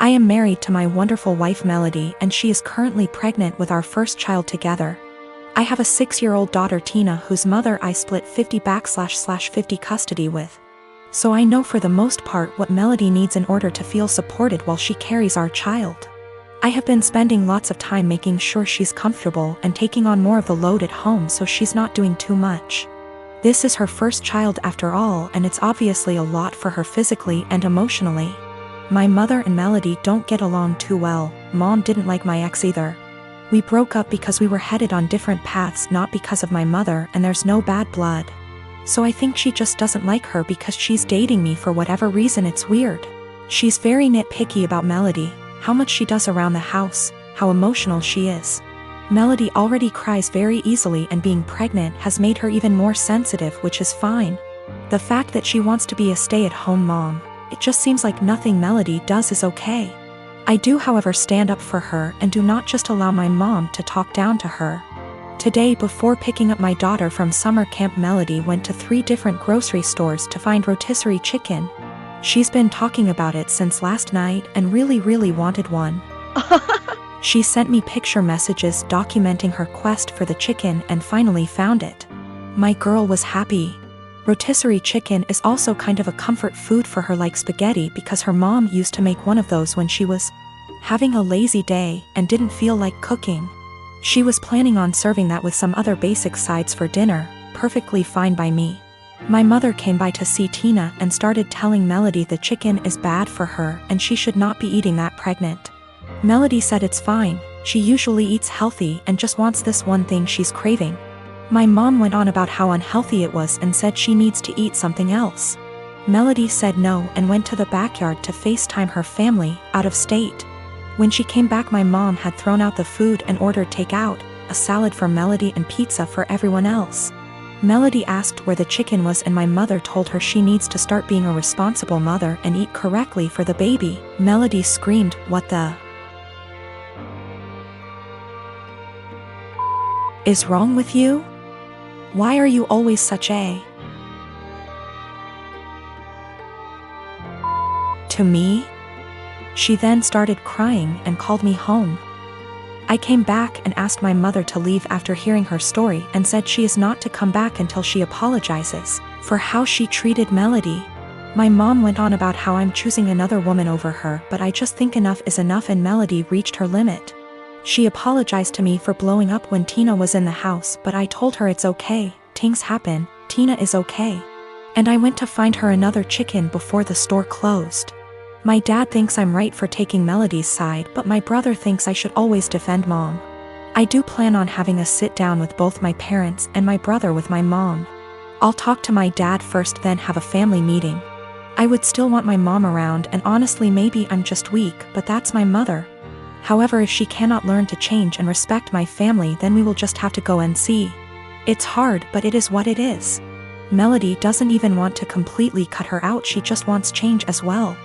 I am married to my wonderful wife Melody, and she is currently pregnant with our first child together. I have a 6-year-old daughter Tina, whose mother I split 50/50 custody with. So I know for the most part what Melody needs in order to feel supported while she carries our child. I have been spending lots of time making sure she's comfortable and taking on more of the load at home so she's not doing too much. This is her first child after all, and it's obviously a lot for her physically and emotionally. My mother and Melody don't get along too well. Mom didn't like my ex either. We broke up because we were headed on different paths, not because of my mother, and there's no bad blood. So I think she just doesn't like her because she's dating me for whatever reason. It's weird. She's very nitpicky about Melody, how much she does around the house, how emotional she is. Melody already cries very easily, and being pregnant has made her even more sensitive, which is fine. The fact that she wants to be a stay-at-home mom, it just seems like nothing Melody does is okay. I do, however, stand up for her and do not just allow my mom to talk down to her. Today, before picking up my daughter from summer camp, Melody went to 3 different grocery stores to find rotisserie chicken. She's been talking about it since last night and really wanted one. She sent me picture messages documenting her quest for the chicken and finally found it. My girl was happy. Rotisserie chicken is also kind of a comfort food for her, like spaghetti, because her mom used to make one of those when she was having a lazy day and didn't feel like cooking. She was planning on serving that with some other basic sides for dinner, perfectly fine by me. My mother came by to see Tina and started telling Melody the chicken is bad for her and she should not be eating that pregnant. Melody said it's fine, she usually eats healthy and just wants this one thing she's craving. My mom went on about how unhealthy it was and said she needs to eat something else. Melody said no and went to the backyard to FaceTime her family out of state. When she came back, my mom had thrown out the food and ordered takeout, a salad for Melody and pizza for everyone else. Melody asked where the chicken was and my mother told her she needs to start being a responsible mother and eat correctly for the baby. Melody screamed, "What the is wrong with you? Why are you always such a..." to me? She then started crying and called me home. I came back and asked my mother to leave after hearing her story and said she is not to come back until she apologizes for how she treated Melody. My mom went on about how I'm choosing another woman over her, but I just think enough is enough and Melody reached her limit. She apologized to me for blowing up when Tina was in the house, but I told her it's okay, things happen, Tina is okay. And I went to find her another chicken before the store closed. My dad thinks I'm right for taking Melody's side, but my brother thinks I should always defend mom. I do plan on having a sit down with both my parents and my brother with my mom. I'll talk to my dad first, then have a family meeting. I would still want my mom around, and honestly maybe I'm just weak, but that's my mother. However, if she cannot learn to change and respect my family, then we will just have to go and see. It's hard, but it is what it is. Melody doesn't even want to completely cut her out, she just wants change as well.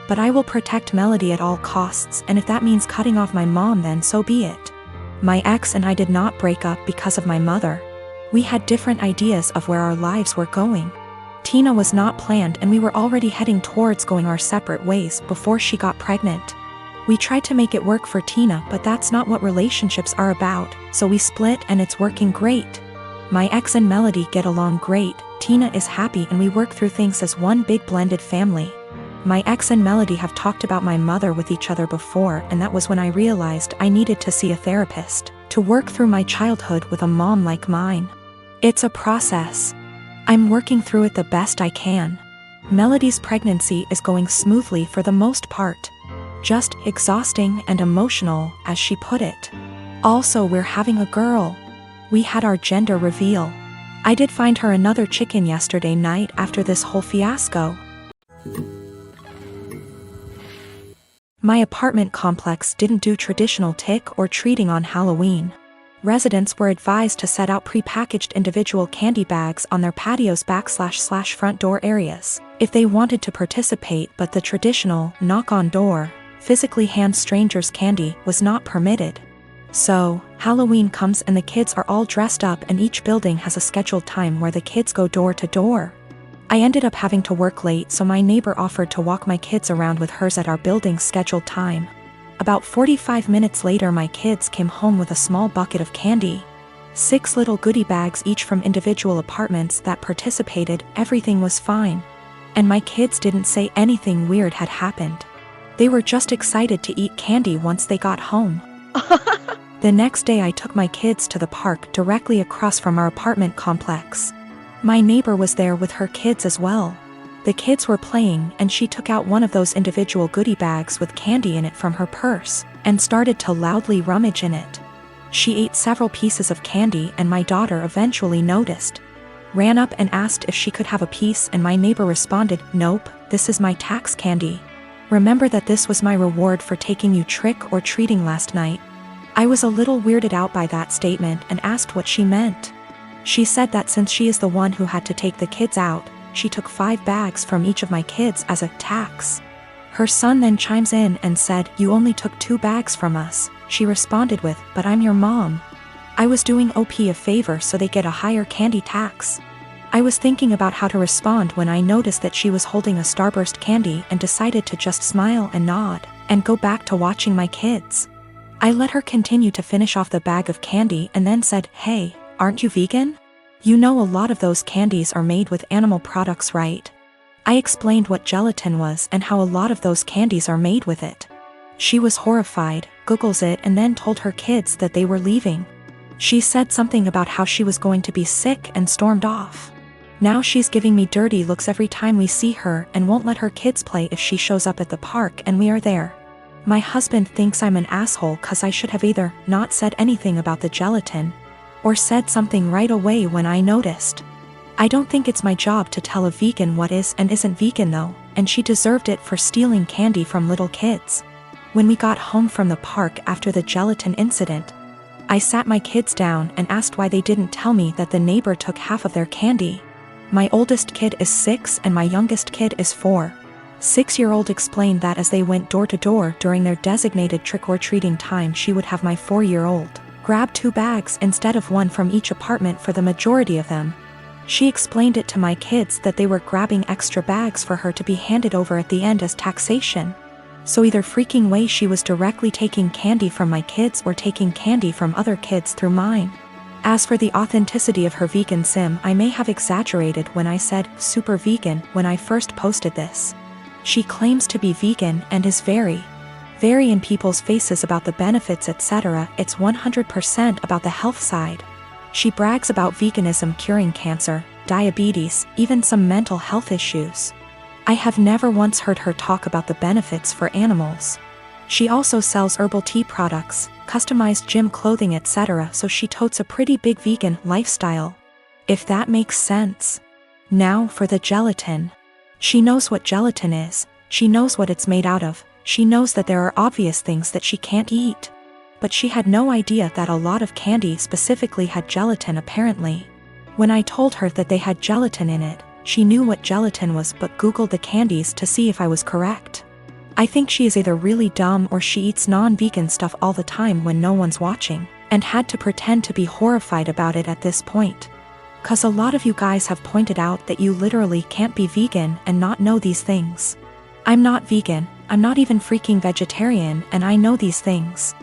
But I will protect Melody at all costs, and if that means cutting off my mom, then so be it. My ex and I did not break up because of my mother. We had different ideas of where our lives were going. Tina was not planned and we were already heading towards going our separate ways before she got pregnant. We tried to make it work for Tina, but that's not what relationships are about, so we split and it's working great. My ex and Melody get along great, Tina is happy and we work through things as one big blended family. My ex and Melody have talked about my mother with each other before, and that was when I realized I needed to see a therapist to work through my childhood with a mom like mine. It's a process. I'm working through it the best I can. Melody's pregnancy is going smoothly for the most part. Just exhausting and emotional, as she put it. Also, we're having a girl. We had our gender reveal. I did find her another chicken yesterday night after this whole fiasco. My apartment complex didn't do traditional trick or treating on Halloween. Residents were advised to set out pre-packaged individual candy bags on their patios / front door areas if they wanted to participate, but the traditional knock on door, physically hand strangers candy was not permitted. So, Halloween comes and the kids are all dressed up and each building has a scheduled time where the kids go door to door. I ended up having to work late, so my neighbor offered to walk my kids around with hers at our building's scheduled time. About 45 minutes later, my kids came home with a small bucket of candy. 6 little goodie bags each from individual apartments that participated. Everything was fine. And my kids didn't say anything weird had happened. They were just excited to eat candy once they got home. The next day I took my kids to the park directly across from our apartment complex. My neighbor was there with her kids as well. The kids were playing, and she took out one of those individual goodie bags with candy in it from her purse and started to loudly rummage in it. She ate several pieces of candy, and my daughter eventually noticed. Ran up and asked if she could have a piece, and my neighbor responded, "Nope, this is my tax candy. Remember that this was my reward for taking you trick or treating last night." I was a little weirded out by that statement and asked what she meant. She said that since she is the one who had to take the kids out, she took 5 bags from each of my kids as a tax. Her son then chimes in and said, "You only took 2 bags from us." She responded with, "But I'm your mom. I was doing OP a favor so they get a higher candy tax." I was thinking about how to respond when I noticed that she was holding a Starburst candy and decided to just smile and nod and go back to watching my kids. I let her continue to finish off the bag of candy and then said, "Hey, aren't you vegan? You know a lot of those candies are made with animal products, right?" I explained what gelatin was and how a lot of those candies are made with it. She was horrified, Googles it, and then told her kids that they were leaving. She said something about how she was going to be sick and stormed off. Now she's giving me dirty looks every time we see her and won't let her kids play if she shows up at the park and we are there. My husband thinks I'm an asshole cause I should have either not said anything about the gelatin or said something right away when I noticed. I don't think it's my job to tell a vegan what is and isn't vegan though, and she deserved it for stealing candy from little kids. When we got home from the park after the gelatin incident, I sat my kids down and asked why they didn't tell me that the neighbor took half of their candy. My oldest kid is 6 and my youngest kid is 4. 6-year-old explained that as they went door to door during their designated trick-or-treating time, she would have my 4-year-old grab 2 bags instead of 1 from each apartment for the majority of them. She explained it to my kids that they were grabbing extra bags for her to be handed over at the end as taxation. So either freaking way she was directly taking candy from my kids or taking candy from other kids through mine. As for the authenticity of her vegan sim, I may have exaggerated when I said super vegan when I first posted this. She claims to be vegan and is very in people's faces about the benefits, etc. It's 100% about the health side. She brags about veganism curing cancer, diabetes, even some mental health issues. I have never once heard her talk about the benefits for animals. She also sells herbal tea products, customized gym clothing, etc., so she totes a pretty big vegan lifestyle. If that makes sense. Now for the gelatin. She knows what gelatin is, she knows what it's made out of, she knows that there are obvious things that she can't eat. But she had no idea that a lot of candy specifically had gelatin apparently. When I told her that they had gelatin in it, she knew what gelatin was but Googled the candies to see if I was correct. I think she is either really dumb or she eats non-vegan stuff all the time when no one's watching, and had to pretend to be horrified about it at this point. Cause a lot of you guys have pointed out that you literally can't be vegan and not know these things. I'm not vegan, I'm not even freaking vegetarian, and I know these things.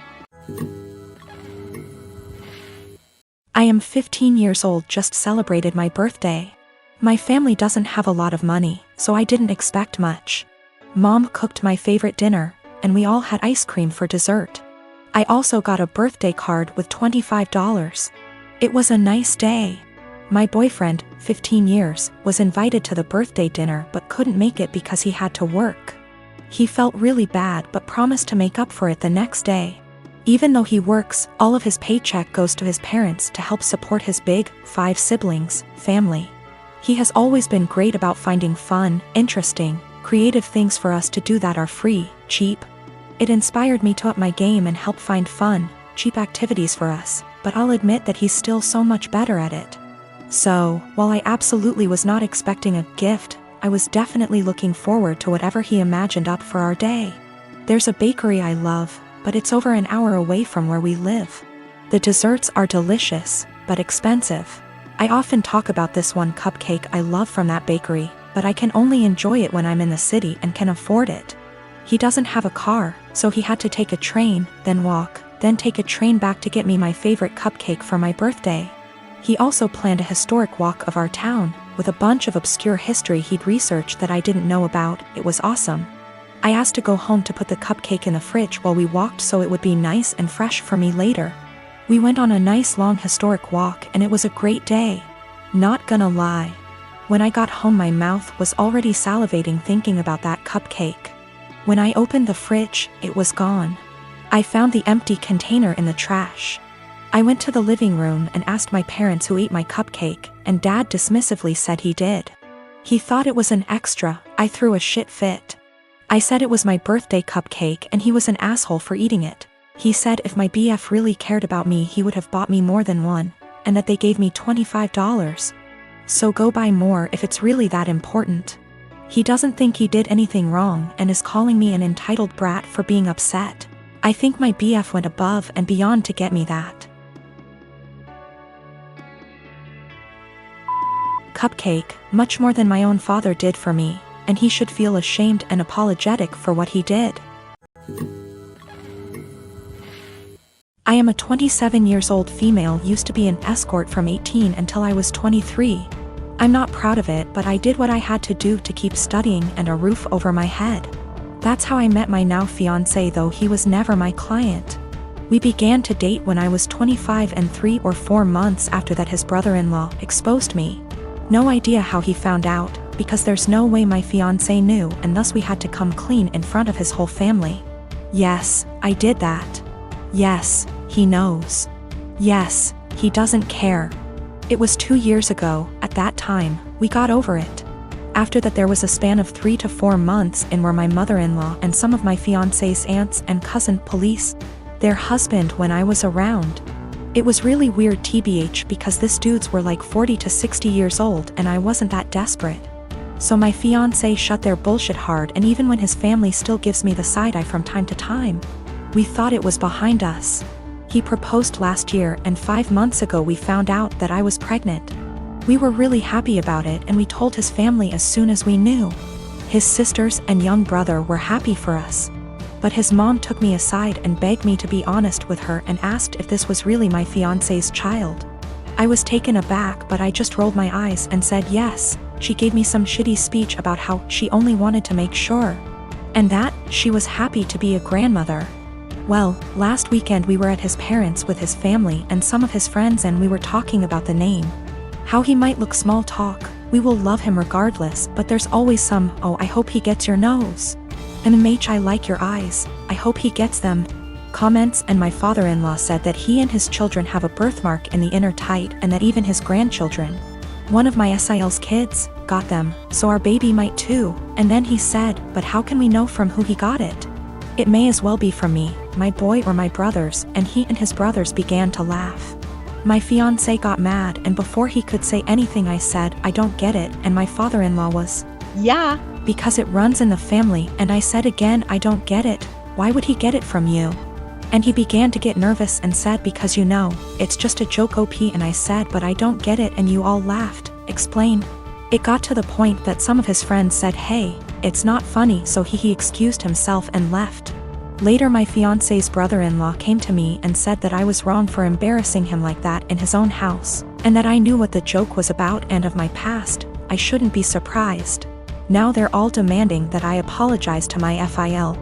I am 15 years old, just celebrated my birthday. My family doesn't have a lot of money, so I didn't expect much. Mom cooked my favorite dinner, and we all had ice cream for dessert. I also got a birthday card with $25. It was a nice day. My boyfriend, 15 years, was invited to the birthday dinner but couldn't make it because he had to work. He felt really bad but promised to make up for it the next day. Even though he works, all of his paycheck goes to his parents to help support his big, 5 siblings, family. He has always been great about finding fun, interesting, creative things for us to do that are free, cheap. It inspired me to up my game and help find fun, cheap activities for us, but I'll admit that he's still so much better at it. So, while I absolutely was not expecting a gift, I was definitely looking forward to whatever he imagined up for our day. There's a bakery I love, but it's over an hour away from where we live. The desserts are delicious, but expensive. I often talk about this one cupcake I love from that bakery, but I can only enjoy it when I'm in the city and can afford it. He doesn't have a car, so he had to take a train, then walk, then take a train back to get me my favorite cupcake for my birthday. He also planned a historic walk of our town, with a bunch of obscure history he'd researched that I didn't know about. It was awesome. I asked to go home to put the cupcake in the fridge while we walked so it would be nice and fresh for me later. We went on a nice long historic walk and it was a great day. Not gonna lie. When I got home my mouth was already salivating thinking about that cupcake. When I opened the fridge, it was gone. I found the empty container in the trash. I went to the living room and asked my parents who ate my cupcake, and Dad dismissively said he did. He thought it was an extra. I threw a shit fit. I said it was my birthday cupcake and he was an asshole for eating it. He said if my BF really cared about me he would have bought me more than one, and that they gave me $25. So go buy more if it's really that important. He doesn't think he did anything wrong and is calling me an entitled brat for being upset. I think my BF went above and beyond to get me that cupcake, much more than my own father did for me, and he should feel ashamed and apologetic for what he did. I am a 27 years old female, used to be an escort from 18 until I was 23. I'm not proud of it, but I did what I had to do to keep studying and a roof over my head. That's how I met my now fiancé, though he was never my client. We began to date when I was 25 and 3 or 4 months after that his brother-in-law exposed me. No idea how he found out, because there's no way my fiancé knew, and thus we had to come clean in front of his whole family. Yes, I did that. Yes, he knows. Yes, he doesn't care. It was 2 years ago. At that time, we got over it. After that there was a span of 3 to 4 months in where my mother-in-law and some of my fiancé's aunts and cousin police their husband when I was around. It was really weird tbh because this dudes were like 40 to 60 years old and I wasn't that desperate. So my fiancé shut their bullshit hard, and even when his family still gives me the side eye from time to time, we thought it was behind us. He proposed last year and 5 months ago we found out that I was pregnant. We were really happy about it and we told his family as soon as we knew. His sisters and young brother were happy for us. But his mom took me aside and begged me to be honest with her and asked if this was really my fiancé's child. I was taken aback, but I just rolled my eyes and said yes. She gave me some shitty speech about how she only wanted to make sure, and that she was happy to be a grandmother. Well, last weekend we were at his parents' with his family and some of his friends, and we were talking about the name. How he might look, small talk. We will love him regardless, but there's always some, oh, I hope he gets your nose. MMH, I like your eyes. I hope he gets them. Comments. And my father-in-law said that he and his children have a birthmark in the inner tight, and that even his grandchildren, one of my SIL's kids, got them, so our baby might too. And then he said, but how can we know from who he got it? It may as well be from me, my boy, or my brothers. And he and his brothers began to laugh. My fiancé got mad, and before he could say anything I said, I don't get it, and my father-in-law was, yeah, because it runs in the family. And I said again, I don't get it. Why would he get it from you? And he began to get nervous and said, because you know, it's just a joke OP. And I said, but I don't get it, and you all laughed. Explain. It got to the point that some of his friends said, hey, it's not funny, so he excused himself and left. Later my fiancé's brother-in-law came to me and said that I was wrong for embarrassing him like that in his own house, and that I knew what the joke was about and of my past. I shouldn't be surprised. Now they're all demanding that I apologize to my FIL.